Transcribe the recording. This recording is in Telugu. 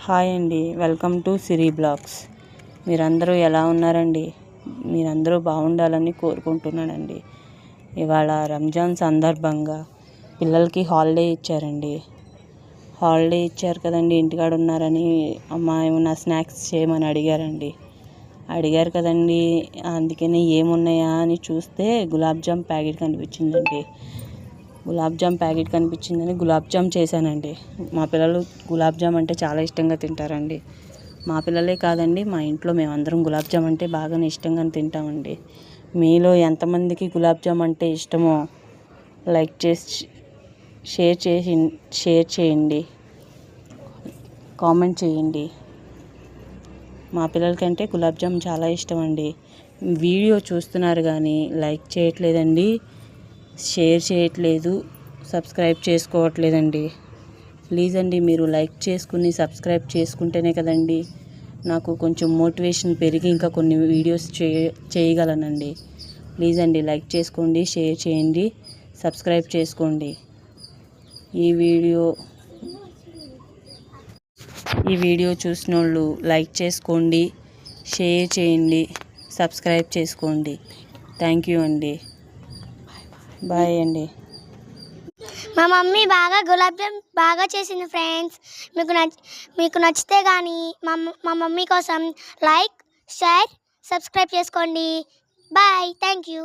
హాయ్ అండి, వెల్కమ్ టు సిరి బ్లాగ్స్. మీరందరూ ఎలా ఉన్నారండి? మీరందరూ బాగుండాలని కోరుకుంటున్నానండి. ఇవాళ రంజాన్ సందర్భంగా పిల్లలకి హాలిడే ఇచ్చారండి. హాలిడే ఇచ్చారు కదండి, ఇంటికాడ ఉన్నారని అమ్మ ఏమన్నా స్నాక్స్ చేయమని అడిగారు కదండి. అందుకని ఏమున్నాయా అని చూస్తే గులాబ్ జామ్ ప్యాకెట్ కనిపించిందండి. గులాబ్ జామ్ చేశానండి. మా పిల్లలు గులాబ్ జామ్ అంటే చాలా ఇష్టంగా తింటారండి. మా పిల్లలే కాదండి, మా ఇంట్లో మేమందరం గులాబ్ జామ్ అంటే బాగా ఇష్టంగా తింటామండి. మీలో ఎంతమందికి గులాబ్ జామ్ అంటే ఇష్టమో లైక్ చేసి షేర్ చేయండి, కామెంట్ చేయండి. మా పిల్లలకంటే గులాబ్ జామ్ చాలా ఇష్టం అండి. వీడియో చూస్తున్నారు కానీ లైక్ చేయట్లేదండి, షేర్ చేయట్లేదు, సబ్స్క్రైబ్ చేసుకోవట్లేదండి. ప్లీజ్ అండి, మీరు లైక్ చేసుకుని సబ్స్క్రైబ్ చేసుకుంటేనే కదండి నాకు కొంచెం మోటివేషన్ పెరిగి ఇంకా కొన్ని వీడియోస్ చేయగలనండి. ప్లీజ్ అండి, లైక్ చేసుకోండి, షేర్ చేయండి, సబ్స్క్రైబ్ చేసుకోండి. ఈ వీడియో చూసిన వాళ్ళు లైక్ చేసుకోండి, షేర్ చేయండి, సబ్స్క్రైబ్ చేసుకోండి. థ్యాంక్ యూ అండి. బాయ్ అండి. మా మమ్మీ గులాబ్ జామ్ బాగా చేసింది ఫ్రెండ్స్. మీకు నచ్చితే కానీ మా మమ్మీ కోసం లైక్, షేర్, సబ్స్క్రైబ్ చేసుకోండి. Bye, thank you.